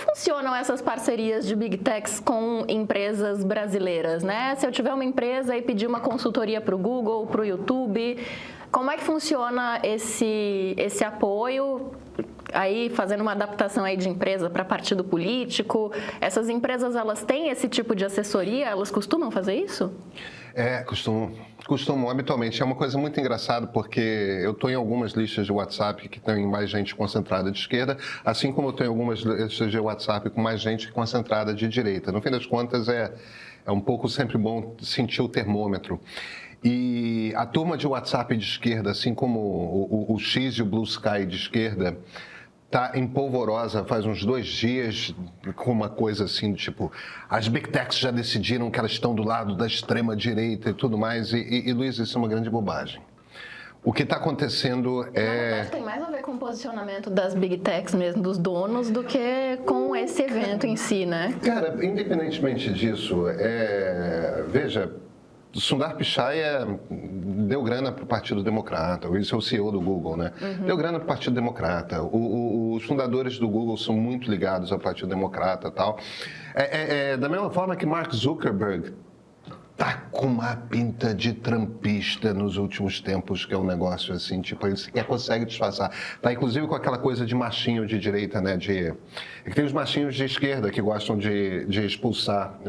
funcionam essas parcerias de Big Techs com empresas brasileiras, né? Se eu tiver uma empresa e pedir uma consultoria para o Google, para o YouTube, como é que funciona esse apoio? Aí, fazendo uma adaptação aí de empresa para partido político, essas empresas, elas têm esse tipo de assessoria? Elas costumam fazer isso? Costumam habitualmente. É uma coisa muito engraçada, porque eu estou em algumas listas de WhatsApp que tem mais gente concentrada de esquerda, assim como eu tenho algumas listas de WhatsApp com mais gente concentrada de direita. No fim das contas, é um pouco sempre bom sentir o termômetro. E a turma de WhatsApp de esquerda, assim como o X e o Blue Sky de esquerda, está em polvorosa faz uns 2 dias com uma coisa assim, do tipo, as Big Techs já decidiram que elas estão do lado da extrema-direita e tudo mais, e Luiz, isso é uma grande bobagem. O que está acontecendo é... Na verdade, tem mais a ver com o posicionamento das Big Techs mesmo, dos donos, do que com esse evento em si, né? Cara, independentemente disso, veja... Sundar Pichai deu grana para o Partido Democrata, isso é o CEO do Google, né? Deu grana para o Partido Democrata. Os fundadores do Google são muito ligados ao Partido Democrata e tal. Da mesma forma que Mark Zuckerberg tá com uma pinta de trumpista nos últimos tempos, que é um negócio assim, tipo, ele sequer consegue disfarçar. Tá, inclusive, com aquela coisa de machinho de direita, né? Que tem os machinhos de esquerda que gostam de expulsar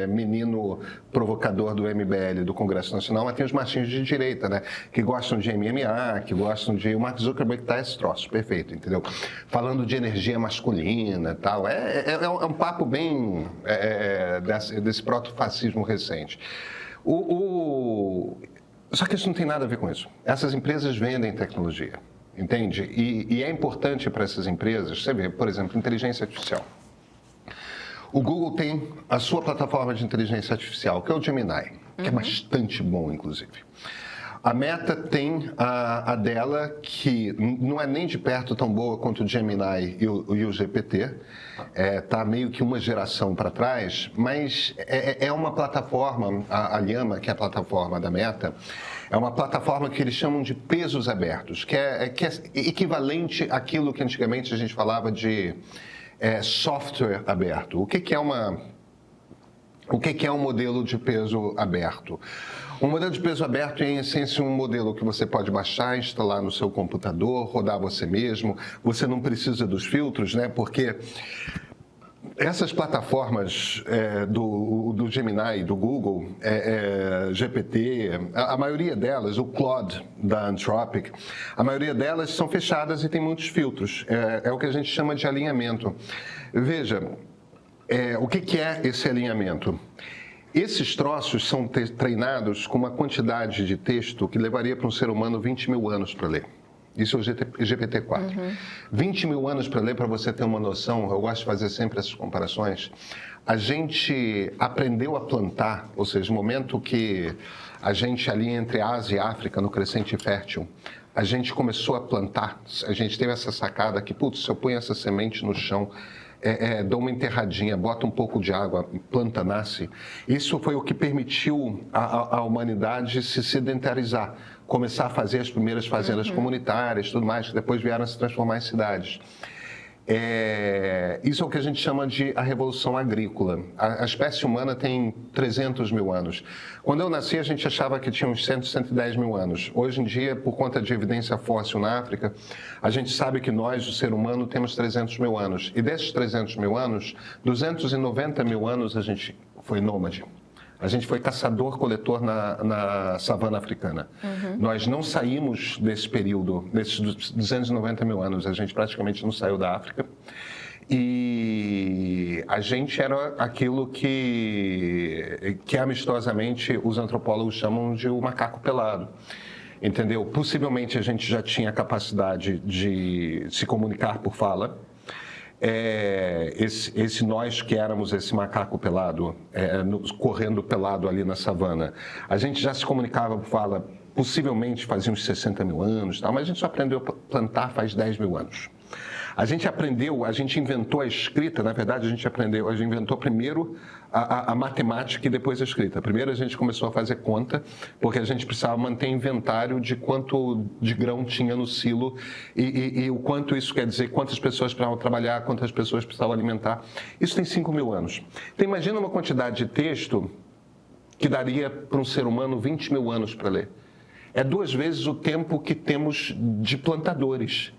menino provocador do MBL, do Congresso Nacional, mas tem os machinhos de direita, né? Que gostam de MMA, que gostam de... O Mark Zuckerberg tá esse troço, perfeito, entendeu? Falando de energia masculina e tal. É um papo bem desse proto-fascismo recente. Só que isso não tem nada a ver com isso. Essas empresas vendem tecnologia, entende? E é importante para essas empresas, você vê, por exemplo, inteligência artificial. O Google tem a sua plataforma de inteligência artificial, que é o Gemini, que é bastante bom, inclusive. A Meta tem a dela, que não é nem de perto tão boa quanto o Gemini e o GPT. Está meio que uma geração para trás, mas é uma plataforma, a Llama, que é a plataforma da Meta, é uma plataforma que eles chamam de pesos abertos, que é equivalente àquilo que antigamente a gente falava de software aberto. O que é um modelo de peso aberto? Um modelo de peso aberto é, em essência, um modelo que você pode baixar, instalar no seu computador, rodar você mesmo. Você não precisa dos filtros, né? Porque essas plataformas do Gemini, do Google, GPT, a maioria delas, o Claude da Anthropic, a maioria delas são fechadas e tem muitos filtros. É o que a gente chama de alinhamento. Veja, o que é esse alinhamento? Esses troços são treinados com uma quantidade de texto que levaria para um ser humano 20 mil anos para ler. Isso é o GPT-4. 20 mil anos para ler, para você ter uma noção, eu gosto de fazer sempre essas comparações. A gente aprendeu a plantar, ou seja, no momento que a gente ali entre Ásia e África, no crescente fértil, a gente começou a plantar, a gente teve essa sacada que, putz, se eu ponho essa semente no chão, dou uma enterradinha, bota um pouco de água, planta nasce. Isso foi o que permitiu à humanidade se sedentarizar, começar a fazer as primeiras fazendas comunitárias, tudo mais, que depois vieram a se transformar em cidades. Isso é o que a gente chama de a revolução agrícola. A espécie humana tem 300 mil anos. Quando eu nasci, a gente achava que tinha uns 110 mil anos. Hoje em dia, por conta de evidência fóssil na África, a gente sabe que nós, o ser humano, temos 300 mil anos. E desses 300 mil anos, 290 mil anos a gente foi nômade. A gente foi caçador-coletor na savana africana. Nós não saímos desse período, desses 290 mil anos, a gente praticamente não saiu da África. E a gente era aquilo que amistosamente os antropólogos chamam de o macaco pelado. Entendeu? Possivelmente a gente já tinha a capacidade de se comunicar por fala. Esse nós que éramos esse macaco pelado, correndo pelado ali na savana, a gente já se comunicava por fala, possivelmente fazia uns 60 mil anos, mas a gente só aprendeu a plantar faz 10 mil anos. A gente inventou a escrita, na verdade a gente inventou primeiro a matemática e depois a escrita. Primeiro a gente começou a fazer conta, porque a gente precisava manter inventário de quanto de grão tinha no silo e o quanto isso quer dizer, quantas pessoas precisavam trabalhar, quantas pessoas precisavam alimentar. Isso tem 5.000 anos. Então imagina uma quantidade de texto que daria para um ser humano 20.000 anos para ler. É 2 vezes o tempo que temos de plantadores.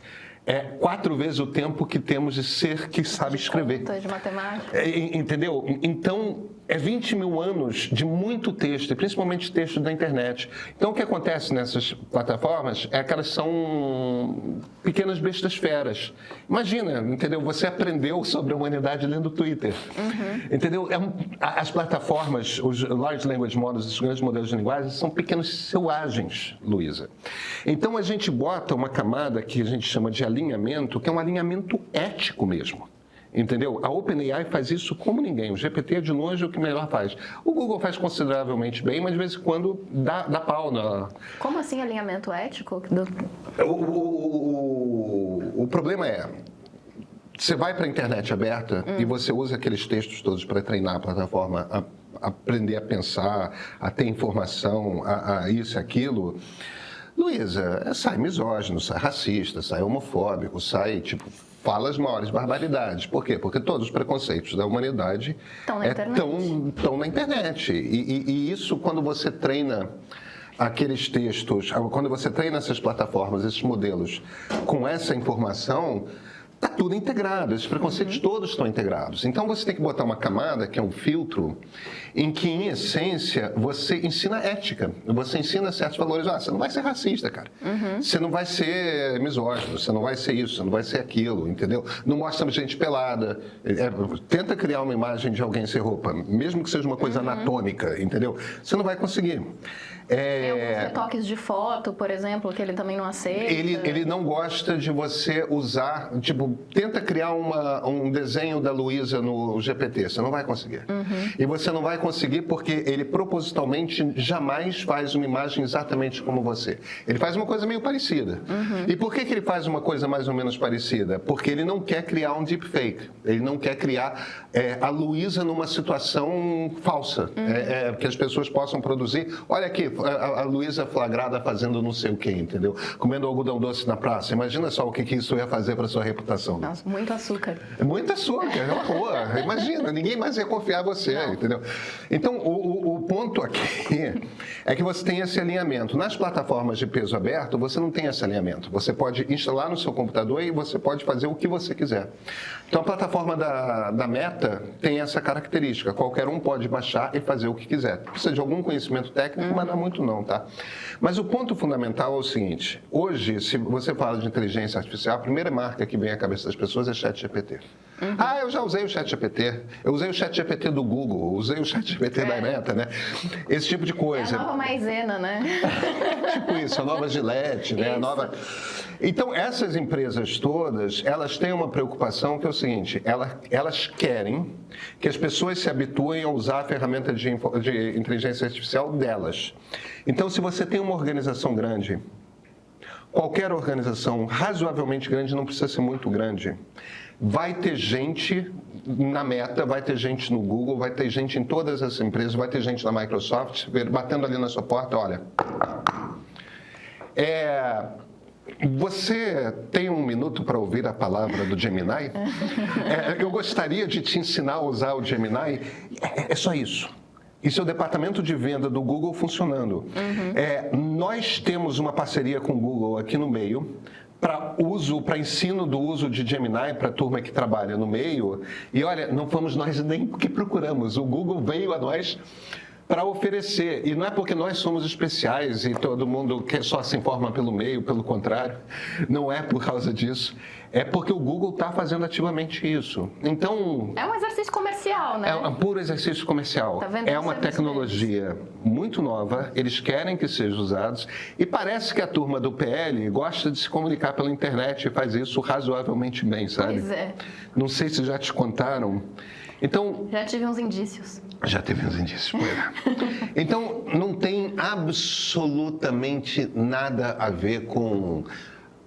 É 4 vezes o tempo que temos de ser que sabe escrever. De matemática. Entendeu? Então, é 20.000 anos de muito texto, e principalmente texto da internet. Então, o que acontece nessas plataformas é que elas são pequenas bestas feras. Imagina, entendeu? Você aprendeu sobre a humanidade lendo o Twitter. Entendeu? As plataformas, os Large Language Models, os grandes modelos de linguagem, são pequenos selvagens, Luísa. Então, a gente bota uma camada que a gente chama de alinhamento, que é um alinhamento ético mesmo. Entendeu? A OpenAI faz isso como ninguém. O GPT é de longe o que melhor faz. O Google faz consideravelmente bem, mas de vez em quando dá pau na... Como assim alinhamento ético? O problema é, você vai para a internet aberta e você usa aqueles textos todos para treinar a plataforma a aprender a pensar, a ter informação, a isso e aquilo. Luísa, sai misógino, sai racista, sai homofóbico, sai, fala as maiores barbaridades. Por quê? Porque todos os preconceitos da humanidade estão na internet. E isso, quando você treina aqueles textos, quando você treina essas plataformas, esses modelos, com essa informação, está tudo integrado, esses preconceitos todos estão integrados. Então, você tem que botar uma camada, que é um filtro, em que, em essência, você ensina ética, você ensina certos valores. Você não vai ser racista, cara. Você não vai ser misógino, você não vai ser isso, você não vai ser aquilo, entendeu? Não mostra gente pelada. Tenta criar uma imagem de alguém sem roupa, mesmo que seja uma coisa anatômica, entendeu? Você não vai conseguir. Tem alguns retoques de foto, por exemplo, que ele também não aceita. Ele não gosta de você usar, tenta criar um desenho da Luísa no GPT, você não vai conseguir. E você não vai conseguir porque ele propositalmente jamais faz uma imagem exatamente como você. Ele faz uma coisa meio parecida. E por que ele faz uma coisa mais ou menos parecida? Porque ele não quer criar um deepfake. Ele não quer criar a Luísa numa situação falsa, que as pessoas possam produzir. Olha aqui, a Luísa flagrada fazendo não sei o quê, entendeu? Comendo algodão doce na praça. Imagina só o que isso ia fazer para sua reputação. Nossa, muito açúcar. Muito açúcar, é uma porra. Imagina, ninguém mais ia confiar em você, entendeu? Então, o ponto aqui é que você tem esse alinhamento. Nas plataformas de peso aberto, você não tem esse alinhamento. Você pode instalar no seu computador e você pode fazer o que você quiser. Então, a plataforma da Meta tem essa característica. Qualquer um pode baixar e fazer o que quiser. Precisa de algum conhecimento técnico, mas não é muito não, tá? Mas o ponto fundamental é o seguinte. Hoje, se você fala de inteligência artificial, a primeira marca que vem à cabeça das pessoas é ChatGPT. Eu já usei o ChatGPT. Eu usei o ChatGPT do Google, usei o ChatGPT da Meta, né? Esse tipo de coisa. É a nova maisena, né? Tipo isso, a nova Gillette, né? A nova... Então, essas empresas todas, elas têm uma preocupação que é o seguinte, elas querem que as pessoas se habituem a usar a ferramenta de inteligência artificial delas. Então, se você tem uma organização grande, qualquer organização razoavelmente grande, não precisa ser muito grande, vai ter gente na Meta, vai ter gente no Google, vai ter gente em todas as empresas, vai ter gente na Microsoft, batendo ali na sua porta, olha... Você tem um minuto para ouvir a palavra do Gemini? Eu gostaria de te ensinar a usar o Gemini. É só isso. Isso é o departamento de venda do Google funcionando. Nós temos uma parceria com o Google aqui no meio para ensino do uso de Gemini para a turma que trabalha no meio. E olha, não fomos nós nem que procuramos. O Google veio a nós para oferecer. E não é porque nós somos especiais e todo mundo só se informa pelo meio, pelo contrário. Não é por causa disso. É porque o Google está fazendo ativamente isso. Então... É um exercício comercial, né? É um puro exercício comercial. É uma tecnologia muito nova, eles querem que sejam usados. E parece que a turma do PL gosta de se comunicar pela internet e faz isso razoavelmente bem, sabe? Pois é. Não sei se já te contaram. Então... Já tive uns indícios. Já teve uns indícios, pois é. Então, não tem absolutamente nada a ver com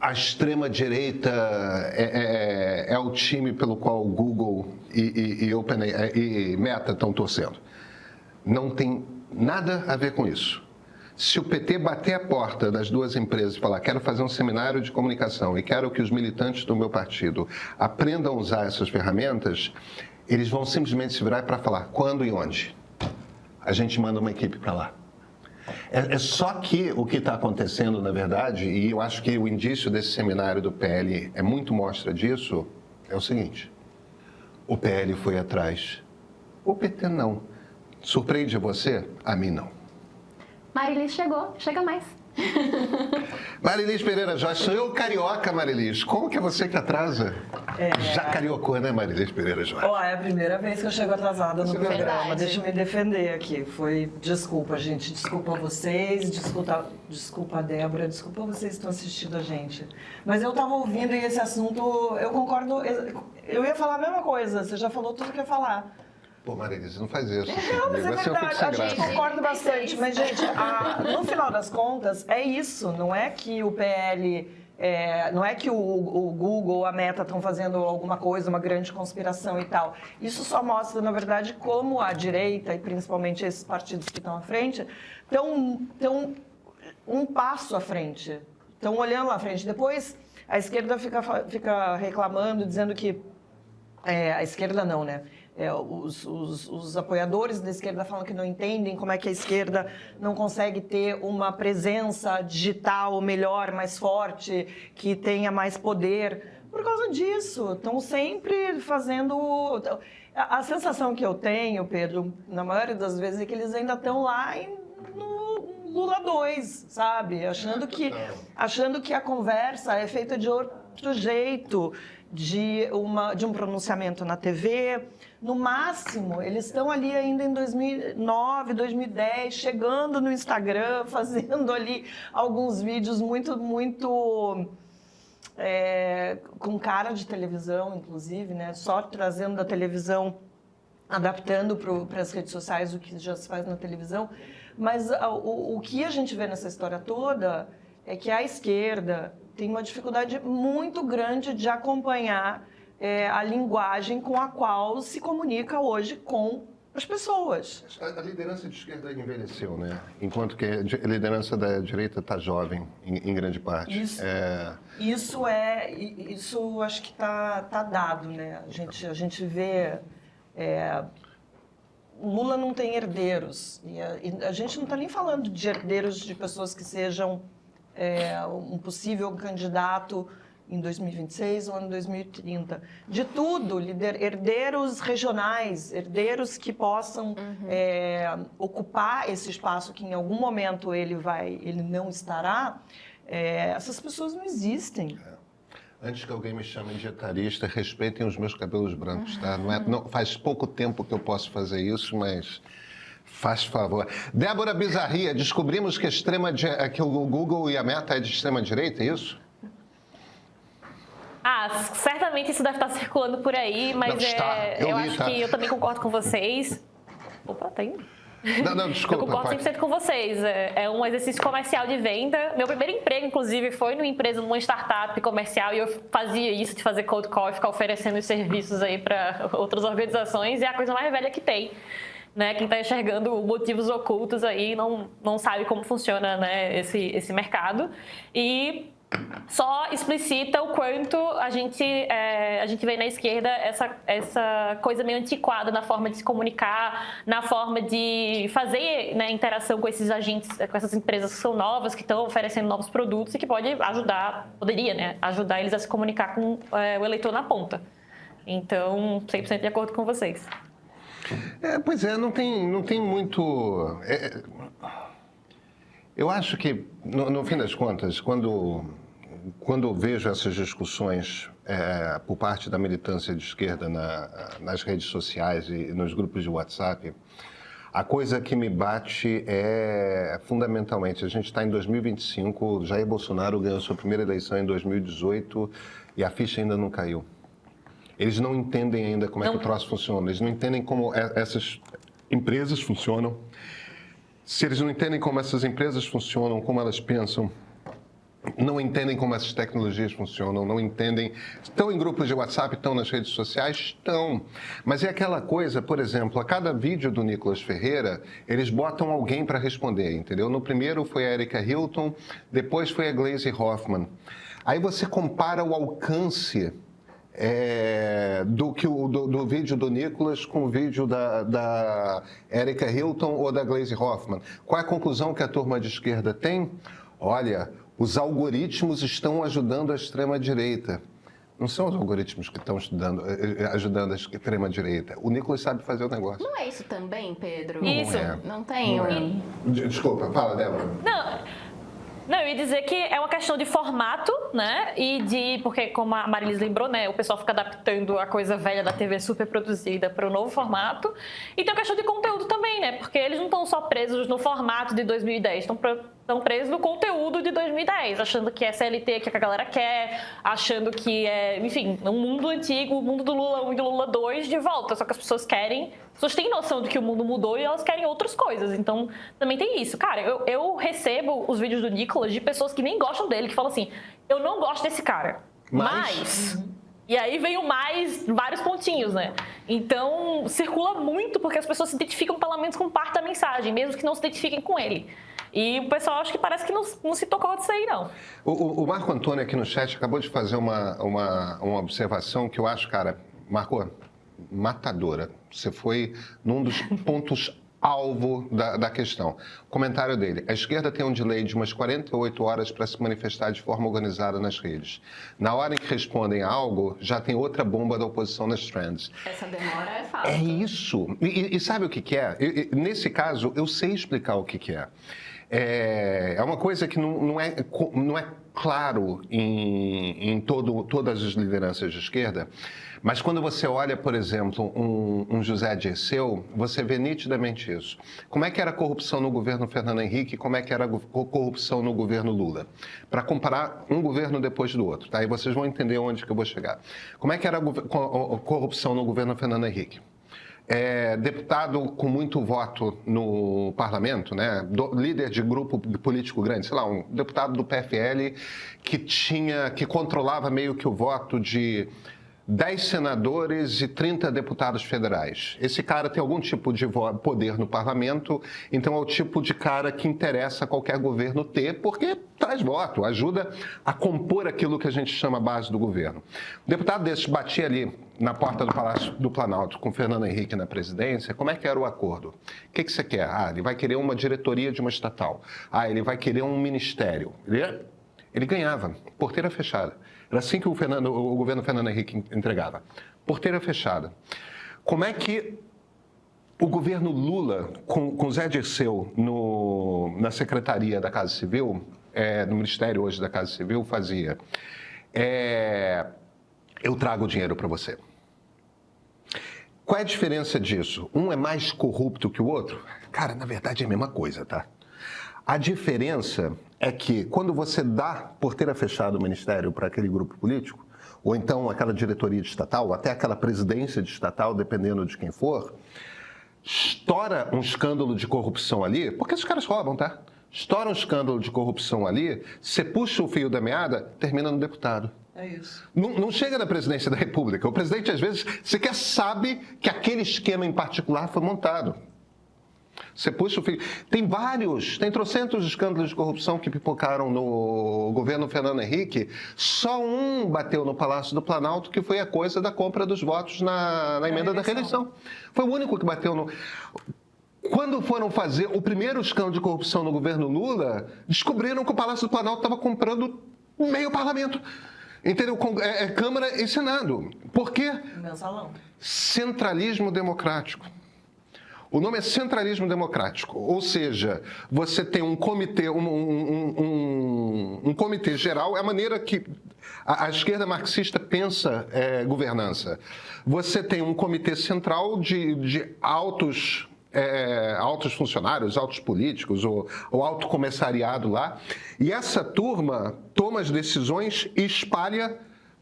a extrema-direita é o time pelo qual o Google e Meta estão torcendo. Não tem nada a ver com isso. Se o PT bater a porta das duas empresas e falar quero fazer um seminário de comunicação e quero que os militantes do meu partido aprendam a usar essas ferramentas, eles vão simplesmente se virar para falar quando e onde. A gente manda uma equipe para lá. É só que o que está acontecendo, na verdade, e eu acho que o indício desse seminário do PL é muito mostra disso, é o seguinte: o PL foi atrás, o PT não. Surpreende você? A mim não. Marilis chegou, chega mais. Marilis Pereira Jorge, sou eu carioca, Marilis. Como que é você que atrasa? Já cariocou, né, Marilis Pereira Jorge? É a primeira vez que eu chego atrasada no programa. Verdade. Deixa eu me defender aqui. Desculpa, gente. Desculpa vocês, desculpa a Débora, desculpa vocês que estão assistindo a gente. Mas eu estava ouvindo e esse assunto, eu concordo. Eu ia falar a mesma coisa, você já falou tudo que ia falar. Pô, Marilis, não faz isso. Não, mas é verdade, a gente concorda bastante. Mas, gente, no final das contas, é isso. Não é que o PL, não é que o Google, a Meta estão fazendo alguma coisa, uma grande conspiração e tal. Isso só mostra, na verdade, como a direita, e principalmente esses partidos que estão à frente, estão um passo à frente. Estão olhando à frente. Depois, a esquerda fica reclamando, dizendo que... a esquerda não, né? Os apoiadores da esquerda falam que não entendem como é que a esquerda não consegue ter uma presença digital melhor, mais forte, que tenha mais poder. Por causa disso, estão sempre fazendo... A sensação que eu tenho, Pedro, na maioria das vezes, é que eles ainda estão lá no Lula 2, sabe? Achando que a conversa é feita de outro jeito, de um pronunciamento na TV. No máximo, eles estão ali ainda em 2009, 2010, chegando no Instagram, fazendo ali alguns vídeos muito com cara de televisão, inclusive, né? Só trazendo da televisão, adaptando para as redes sociais o que já se faz na televisão. Mas o que a gente vê nessa história toda é que a esquerda tem uma dificuldade muito grande de acompanhar a linguagem com a qual se comunica hoje com as pessoas. A liderança de esquerda envelheceu, né? Enquanto que a liderança da direita está jovem, em grande parte. Isso acho que está dado, né? A gente vê... Lula não tem herdeiros. E a gente não está nem falando de herdeiros de pessoas que sejam um possível candidato em 2026 ou em 2030. De tudo, herdeiros regionais, herdeiros que possam ocupar esse espaço que em algum momento ele não estará. Essas pessoas não existem. Antes que alguém me chame de etarista, respeitem os meus cabelos brancos, tá? Não, faz pouco tempo que eu posso fazer isso, mas faz favor. Débora Bizarria, descobrimos que o Google e a Meta é de extrema-direita, é isso? Certamente isso deve estar circulando por aí, mas eu acho que eu também concordo com vocês. Opa, tá indo? Não, desculpa. Eu concordo 100% com vocês. É um exercício comercial de venda. Meu primeiro emprego, inclusive, foi numa startup comercial e eu fazia isso de fazer cold call e ficar oferecendo os serviços aí para outras organizações. E é a coisa mais velha que tem. Né? Quem está enxergando motivos ocultos aí não sabe como funciona, né, esse mercado. E só explicita o quanto a gente vê na esquerda essa coisa meio antiquada na forma de se comunicar, na forma de fazer, né, interação com esses agentes, com essas empresas que são novas, que estão oferecendo novos produtos e que poderia, né, ajudar eles a se comunicar com o eleitor na ponta. Então, 100% de acordo com vocês. Pois é, não tem muito... Eu acho que, no fim das contas, quando eu vejo essas discussões por parte da militância de esquerda nas redes sociais e nos grupos de WhatsApp, a coisa que me bate é, fundamentalmente, a gente está em 2025, Jair Bolsonaro ganhou sua primeira eleição em 2018 e a ficha ainda não caiu. Eles não entendem ainda como é que o troço funciona, eles não entendem como essas empresas funcionam. Se eles não entendem como essas empresas funcionam, como elas pensam, não entendem como essas tecnologias funcionam, não entendem. Estão em grupos de WhatsApp, estão nas redes sociais? Estão. Mas é aquela coisa, por exemplo, a cada vídeo do Nicolas Ferreira, eles botam alguém para responder, entendeu? No primeiro foi a Erika Hilton, depois foi a Glaze Hoffman. Aí você compara o alcance do vídeo do Nicolas com o vídeo da Erika Hilton ou da Glaze Hoffman. Qual é a conclusão que a turma de esquerda tem? Olha, os algoritmos estão ajudando a extrema-direita. Não são os algoritmos que estão ajudando a extrema-direita. O Nicolas sabe fazer o negócio. Não é isso também, Pedro? Isso. Não tem Desculpa, fala, Débora. Não, eu ia dizer que é uma questão de formato, né? Porque, como a Marilis lembrou, né? O pessoal fica adaptando a coisa velha da TV super produzida para o novo formato. E tem a questão de conteúdo também, né? Porque eles não estão só presos no formato de 2010, estão presos no conteúdo de 2010, achando que é CLT que a galera quer, achando que é, enfim, um mundo antigo, o mundo do Lula 1 e do Lula 2 de volta. Só que as pessoas têm noção de que o mundo mudou e elas querem outras coisas. Então, também tem isso. Cara, eu recebo os vídeos do Nicolas de pessoas que nem gostam dele, que falam assim, eu não gosto desse cara, mas... E aí vem o mais, vários pontinhos, né? Então, circula muito porque as pessoas se identificam pelo menos com parte da mensagem, mesmo que não se identifiquem com ele. E o pessoal acho que parece que não se tocou disso aí, não. O Marco Antônio aqui no chat acabou de fazer uma observação que eu acho, cara, Marco, matadora. Você foi num dos pontos alvo da questão. O comentário dele: a esquerda tem um delay de umas 48 horas para se manifestar de forma organizada nas redes. Na hora em que respondem a algo, já tem outra bomba da oposição nas trends. Essa demora é fato. É isso. E sabe o que é? Nesse caso, eu sei explicar o que é. É uma coisa que não é claro em todas as lideranças de esquerda, mas quando você olha, por exemplo, um José Dirceu, você vê nitidamente isso. Como é que era a corrupção no governo Fernando Henrique e como é que era a corrupção no governo Lula? Para comparar um governo depois do outro, tá? Aí vocês vão entender onde que eu vou chegar. Como é que era a corrupção no governo Fernando Henrique? Deputado com muito voto no parlamento, né? Líder de grupo político grande, sei lá, um deputado do PFL que controlava meio que o voto de 10 senadores e 30 deputados federais. Esse cara tem algum tipo de poder no parlamento, então é o tipo de cara que interessa qualquer governo ter, porque traz voto, ajuda a compor aquilo que a gente chama base do governo. O deputado desse batia ali na porta do Palácio do Planalto com Fernando Henrique na presidência. Como é que era o acordo? O que você quer? Ele vai querer uma diretoria de uma estatal. Ele vai querer um ministério. Ele ganhava, porteira fechada. Era assim que o governo Fernando Henrique entregava. Porteira fechada. Como é que o governo Lula, com Zé Dirceu na Secretaria da Casa Civil, no Ministério hoje da Casa Civil, fazia? Eu trago o dinheiro para você. Qual é a diferença disso? Um é mais corrupto que o outro? Cara, na verdade é a mesma coisa, tá? A diferença é que quando você dá porteira fechada do ministério para aquele grupo político, ou então aquela diretoria de estatal, ou até aquela presidência de estatal, dependendo de quem for, estoura um escândalo de corrupção ali, porque esses caras roubam, tá? Estoura um escândalo de corrupção ali, você puxa o fio da meada, termina no deputado. É isso. Não chega na presidência da República. O presidente, às vezes, sequer sabe que aquele esquema em particular foi montado. Você puxa o fio. Tem trocentos escândalos de corrupção que pipocaram no governo Fernando Henrique. Só um bateu no Palácio do Planalto, que foi a coisa da compra dos votos na emenda da reeleição. Foi o único que bateu no... Quando foram fazer o primeiro escândalo de corrupção no governo Lula, descobriram que o Palácio do Planalto estava comprando meio parlamento. Entendeu? Câmara e Senado. Por quê? Mensalão. Centralismo democrático. O nome é centralismo democrático, ou seja, você tem um comitê, um comitê geral, é a maneira que a esquerda marxista pensa governança. Você tem um comitê central de altos funcionários, altos políticos ou alto comissariado lá, e essa turma toma as decisões e espalha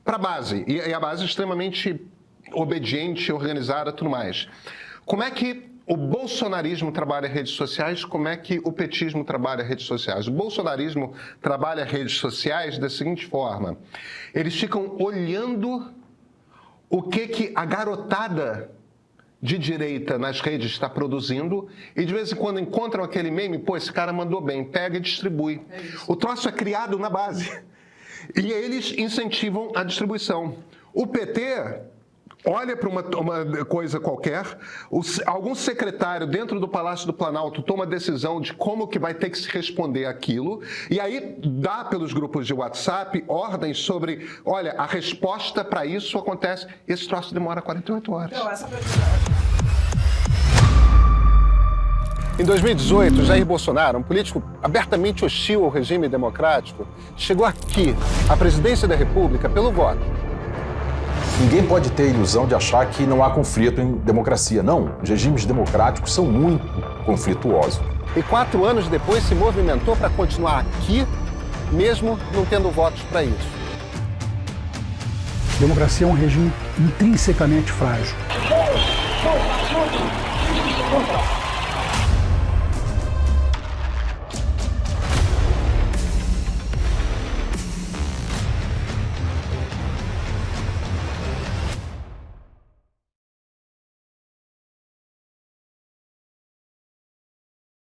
para a base, e a base é extremamente obediente, organizada e tudo mais. Como é que o bolsonarismo trabalha redes sociais, como é que o petismo trabalha redes sociais? O bolsonarismo trabalha redes sociais da seguinte forma: eles ficam olhando o que a garotada de direita nas redes está produzindo e de vez em quando encontram aquele meme, pô, esse cara mandou bem, pega e distribui. O troço é criado na base e eles incentivam a distribuição. O PT olha para uma coisa qualquer, algum secretário dentro do Palácio do Planalto toma decisão de como que vai ter que se responder aquilo, e aí dá pelos grupos de WhatsApp ordens sobre, olha, a resposta para isso acontece, esse troço demora 48 horas. Em 2018, Jair Bolsonaro, um político abertamente hostil ao regime democrático, chegou aqui, à presidência da República, pelo voto. Ninguém pode ter a ilusão de achar que não há conflito em democracia. Não, os regimes democráticos são muito conflituosos. E 4 anos depois se movimentou para continuar aqui, mesmo não tendo votos para isso. Democracia é um regime intrinsecamente frágil.